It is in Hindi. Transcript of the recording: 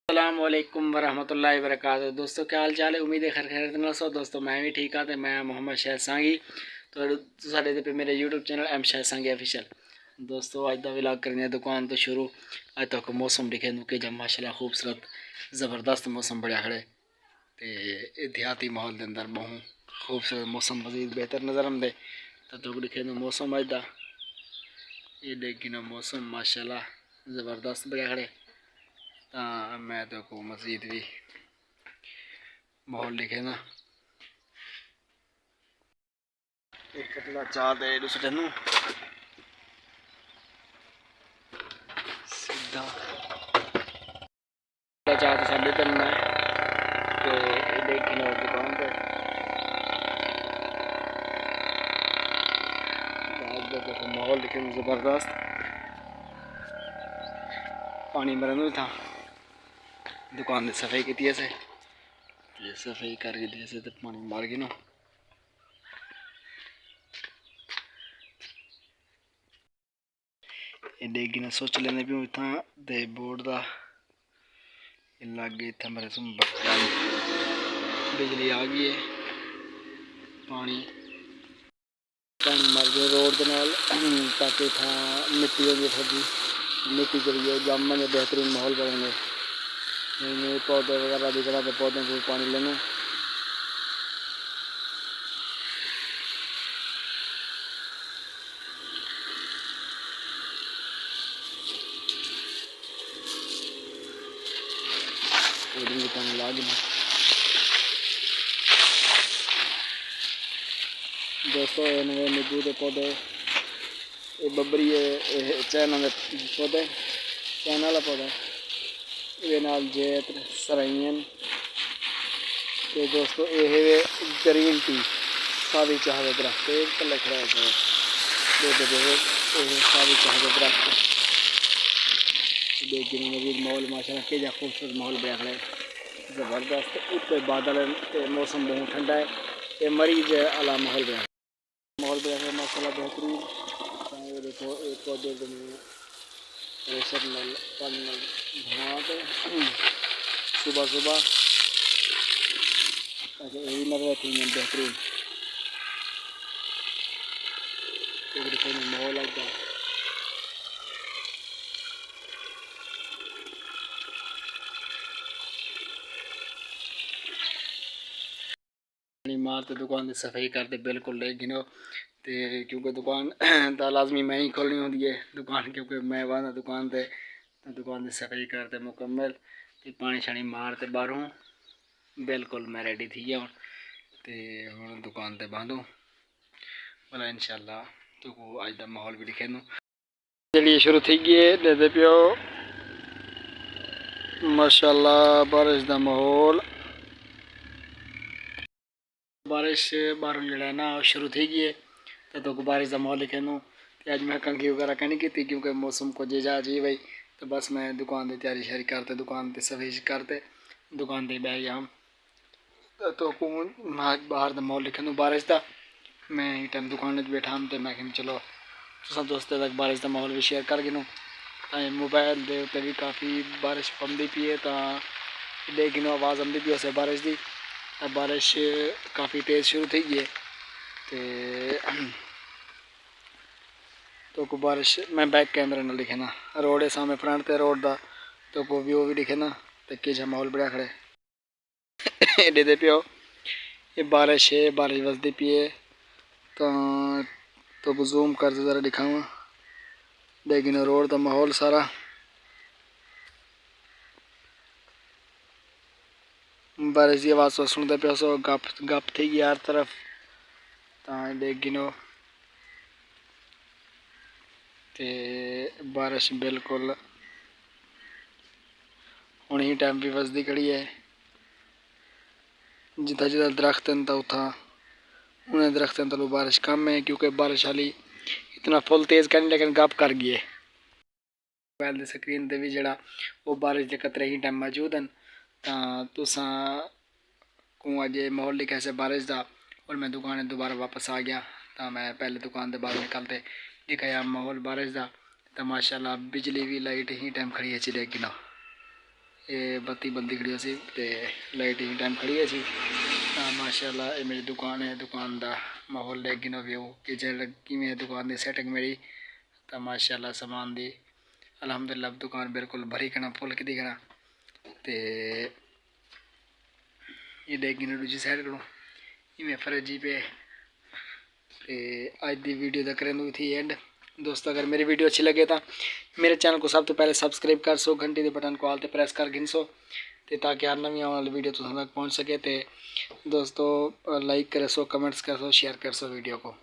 अस्सलाम वालेकुम वरहमतुल्लाहि वबरकातुहू। दोस्तों क्या हाल चाल है, उम्मीद है खैर खैरियत नाल सो। दोस्तों मैं भी ठीक हाँ, तो मैं मोहम्मद शाहिद सांगी तो साढ़े पे मेरे यूट्यूब चैनल एम शाहिद सांगी ऑफिशियल। दोस्तों अज का व्लॉग करने दुकान तो शुरू। अज तक मौसम दिखे कि जब माशाल्लाह खूबसूरत ज़बरदस्त मौसम बढ़िया खड़े तो देहाती माहौल के अंदर बहुत खूबसूरत मौसम मजीद बेहतर नज़र आते। तो दिखे मौसम अज का ये देखी ना मौसम माशाल्लाह ज़बरदस्त बढ़िया खड़े। मैं तो को मजीद भी माहौल लिखे ना एक कटला चाह दे दूसरे नू सीधा चाह तो साढ़े तीन है तो देखी ना दुकान पे देखो माहौल लिखे ज़बरदस्त। पानी मरन भी था दुकान की सफाई की से सफाई करके दिए से तो पानी मार गए ना ये देगी ना सोच लेने भी इतना दे बोर्ड का लागे इतना मेरे सुन बिजली आ गई है। पानी पानी मर गया रोड के नाल ताकि था मिट्टी हो गई थोड़ी मिट्टी करिए जाम में बेहतरीन माहौल बनेंगे। पौधे वगैरह दिख रहा तो पौधों को पानी लेना पानी ला देना। दोस्तों नवे नींबू के पौधे ये बबरी है चाइना के पौधे चाइना वाला पौधा ये नाल जैत सराइयन तो दोस्तों ये ग्रीन टी सादी चाह का दरख्त कल खड़ा है सादी चाह का दरख्त देखने मजीद माहौल माशाल्लाह के खूबसूरत माहौल बया खड़ा है ज़बरदस्त। उत्ते बादल मौसम बहुत ठंडा है ये मरीज अला माहौल बया खड़ा माशाल्लाह बेहतरीन। ये देखो एक पौधे प्रेशर नल पानी नल भरा के सुबह सुबह यही नजर थी बेहतरीन माहौल आता मारते दुकान की सफाई करते बिल्कुल ले गिनो तो क्योंकि दुकान तो लाजमी मैं ही खोलनी होती है दुकान क्योंकि मैं वहाँ दुकान पे तो दुकान की सफाई करते मुकम्मल तो पानी शानी मारते बाहरों बिल्कुल मैं रेडी थी हूँ तो हूँ दुकान पर बंद हूँ भला इंशाल्लाह तो अज का माहौल भी दिखे चलिए शुरू थी गए दे पियो माशाल्लाह बारिश का माहौल बारिश बारों जड़ा ना शुरू थी गई है तो बारिश का माहौल लिखे नू अज मैं कंघी वगैरह कहनी की क्योंकि मौसम को जा जी भाई तो बस मैं दुकान की तैयारी शारी करते दुकान पर सफाई करते दुकान पर बह गया तो बाहर का माहौल लिखे नू बारिश का मैं टाइम दुकान बैठा हूँ तो मैं चलो तुम दोस्तों तक बारिश का माहौल भी शेयर कर गिनूँ मोबाइल के उत्ते भी काफ़ी बारिश पौंदी पी है तो देख आवाज़ आती पी उस बारिश की बारिश काफ़ी तेज़ शुरू थी गई है तो को बारिश मैं बैक कैमरे न दिखे ना रोड है सामने फ्रंट पे रोड का तो को व्यू भी दिखे ना तो कि माहौल बढ़िया खड़े एडे दे पियो ये बारिश है बारिश वसदी पी है तो को जूम कर ज़रा दिखाऊँ लेकिन रोड का माहौल सारा बारिश की आवाज़ सुनते पे सो गप थी गई हर तरफ तो देख गिनो ते बारिश बिल्कुल हूँ ही टाइम भी वसदी खड़ी है जिदा जिदा दरख्त हैं तो उतना उन्हें दरख्तों तलों बारिश कम है क्योंकि बारिश हाली इतना फुल तेज़ करनी लेकिन गप कर गई है। मोबाइल की स्क्रीन पर भी जरा वो बारिश के कतरे ही टाइम मौजूद हैं तुसा को अज माहौल लिखा से बारिश का और मैं दुकान दोबारा वापस आ गया तो मैं पहले दुकान के बाहर निकलते दिखाया माहौल बारिश का तो माशाल्लाह बिजली भी लाइट ही टाइम खड़ी है चिड़े कि ना ये बत्ती बंदी खड़ी सी ते लाइट ही टाइम खड़ी है सी। माशाल्लाह ये मेरी दुकान है, दुकान का माहौल लेकिन व्यू कि किमें है दुकान की सैटिंग मेरी। तो माशाल्लाह सामान दी अलहमदुलिल्लाह दुकान बिल्कुल भरी कना फुल की दिखना। ते ये लेकिन दूजी साइड करो इवें फ्रिज पे। ते अज की वीडियो का करें थी एंड दोस्तों। अगर मेरी वीडियो अच्छी लगे तो मेरे चैनल को सब तो पहले सब्सक्राइब कर सो, घंटी के बटन को आल ते प्रेस कर गिनसो ते ताकि हर नवी आने वाली वीडियो तुम तक पहुँच सके। तो दोस्तों लाइक कर सो, कमेंट्स कर सो, शेयर कर सो वीडियो को।